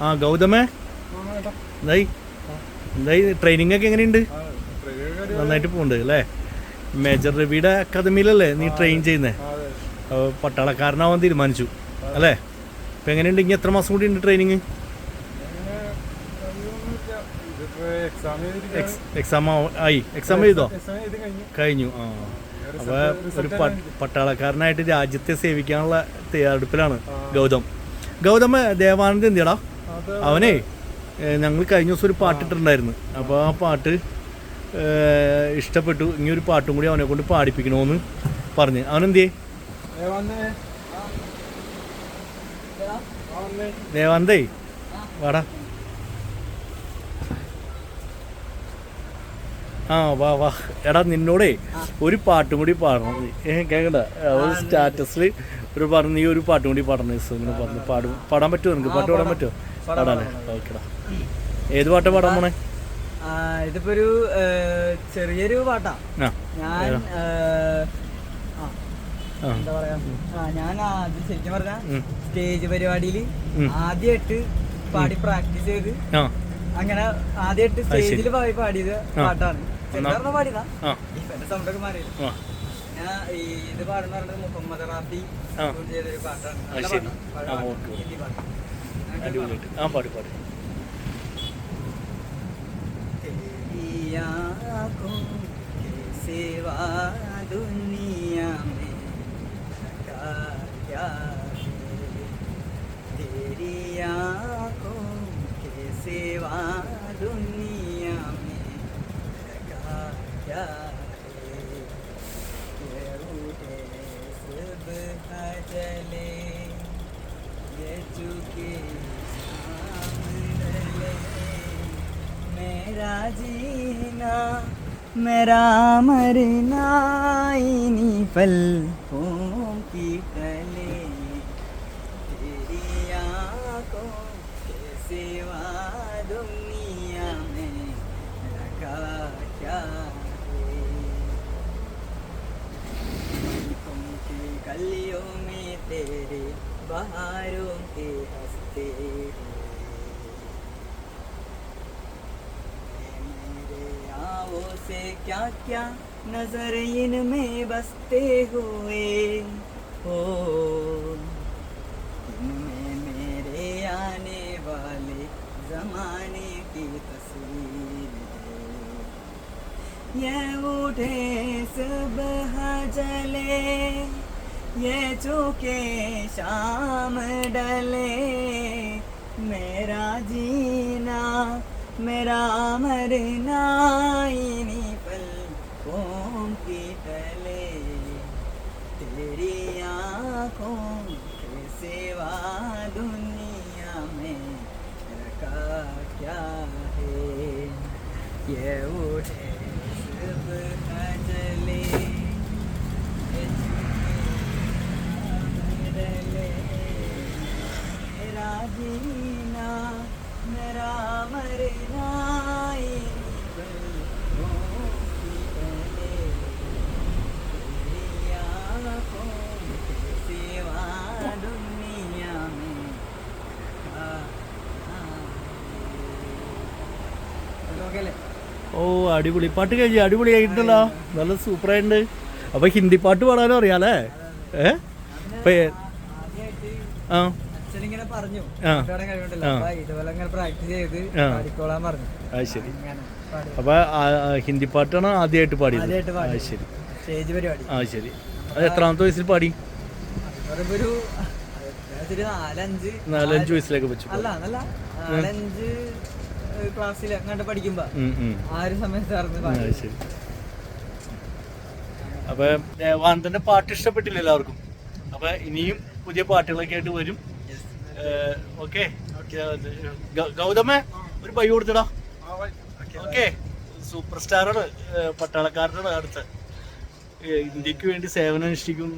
ആ ഗൗതമേ, എന്തായി എന്തായി ട്രെയിനിങ് ഒക്കെ എങ്ങനെയുണ്ട്? നന്നായിട്ട് പോകുന്നുണ്ട് അല്ലേ? മേജർ രവിയുടെ അക്കാദമിയിലല്ലേ നീ ട്രെയിൻ ചെയ്യുന്നത്? പട്ടാളക്കാരനാവാൻ തീരുമാനിച്ചു അല്ലേ? ഇപ്പം എങ്ങനെയുണ്ട്? ഇനി എത്ര മാസം കൂടി ഉണ്ട് ട്രെയിനിങ്? എക്സാം ആയി? എക്സാം എഴുതോ? കഴിഞ്ഞു. ആ, അപ്പോൾ ഒരു പട്ടാളക്കാരനായിട്ട് രാജ്യത്തെ സേവിക്കാനുള്ള തയ്യാറെടുപ്പിലാണ് ഗൗതം. ദേവാനന്ദ് എന്തിയടാ? അവനെ ഞങ്ങൾ കഴിഞ്ഞ ദിവസം ഒരു പാട്ടിട്ടുണ്ടായിരുന്നു. അപ്പോൾ ആ പാട്ട് ഇഷ്ടപ്പെട്ടു. ഇനി ഒരു പാട്ടും കൂടി അവനെ കൊണ്ട് പാടിപ്പിക്കണമെന്ന് പറഞ്ഞ്. അവനെന്തിയേ? ദേവാനന്ദേ വാടാ. ആ വാ വാ. എടാ നിന്നോടേ ഒരു പാട്ടും കൂടി പാടണം. കേൾക്കണ്ട, സ്റ്റാറ്റസിൽ ഒരു പറഞ്ഞു നീ ഒരു പാട്ടും കൂടി പാടണം ഇങ്ങനെ പറഞ്ഞു. പാടാൻ പറ്റുമോ? നിനക്ക് പാട്ട് പാടാൻ പറ്റുമോ? പാടാനേ? ഓക്കെടാ. ഏത് പാട്ടാ പാടാൻ പോണേ? ഇതിപ്പോ ഒരു ചെറിയൊരു പാട്ടാ. ഞാൻ എന്താ പറയാ, ഞാൻ ശരിക്കും പറഞ്ഞ സ്റ്റേജ് പരിപാടിയിൽ ആദ്യമായിട്ട് പാടി പ്രാക്ടീസ് ചെയ്ത് അങ്ങനെ ആദ്യമായിട്ട് സ്റ്റേജിൽ പോയി പാടിയത് പാട്ടാണ്. ചെറുതാ പാടിയതാ, എന്റെ സൗണ്ടൊക്കെ മാറിയത്. ഞാൻ ഇത് പാടുന്ന പറഞ്ഞത് മുഹമ്മദ് റാഫി ചെയ്തൊരു പാട്ടാണ്. ഹിന്ദി പാട്ട്. सेवा दुनिया में क्या तेरी आँखों के सिवा दुनिया में क्या ये उठे सुबह चले ये चुके मेरा जीना मेरा मरना इन्हीं पलकों की तले तेरी आँखों के सिवा दुनिया में रखा क्या है। की गलियों में तेरे बहारों के हंसते से क्या क्या नजर इनमें बसते हुए हो, इनमें मेरे आने वाले जमाने की तस्वीर है। ये उठे सुबह जले ये चूके शाम डले मेरा जीना मेरा मरना इन्हीं पलकों की तले तेरी आँखों के सिवा दुनिया में रखा क्या है। ये उठे सुबह चले मेरा जीना मेरा मरना सिवा दुनिया में। ഓ അടിപൊളി പാട്ട് കഴിഞ്ഞു. അടിപൊളിയായിട്ടുണ്ടല്ലോ, നല്ല സൂപ്പറായിട്ടുണ്ട്. അപ്പൊ ഹിന്ദി പാട്ട് പാടാനും അറിയാലേ? ആ ഇങ്ങനെ പറഞ്ഞു ഇതുപോലെ പ്രാക്ടീസ് ചെയ്ത് പാടിക്കോളാൻ പറഞ്ഞു. അത് ശരി. അപ്പൊ ഹിന്ദി പാട്ടാണ് ആദ്യമായിട്ട് പാടിയത്? ശരി. സ്റ്റേജ് പരിപാടി. ആ ശരി. അത് എത്രാമത്തെ വയസ്സിൽ പാടി? ഒരു 4-5 വയസ്സിലേക്ക് വെച്ചു. അല്ല 4-5 ക്ലാസ്സിൽ അങ്ങോട്ട് പഠിക്കുമ്പോ ആ ഒരു സമയത്ത്. ശരി. അപ്പൊ ദേവാനന്ദന്റെ പാട്ട് ഇഷ്ടപ്പെട്ടില്ല എല്ലാവർക്കും. അപ്പൊ ഇനിയും പുതിയ പാട്ടുകളൊക്കെ ആയിട്ട് വരും. ഓക്കെ ഗൗതമേ ഒരു ബൈ കൊടുത്തടാ. ഓക്കെ, സൂപ്പർ സ്റ്റാറാണ്, പട്ടാളക്കാരനാണ്, അടുത്ത ഇന്ത്യക്ക് വേണ്ടി സേവനം അനുഷ്ഠിക്കും.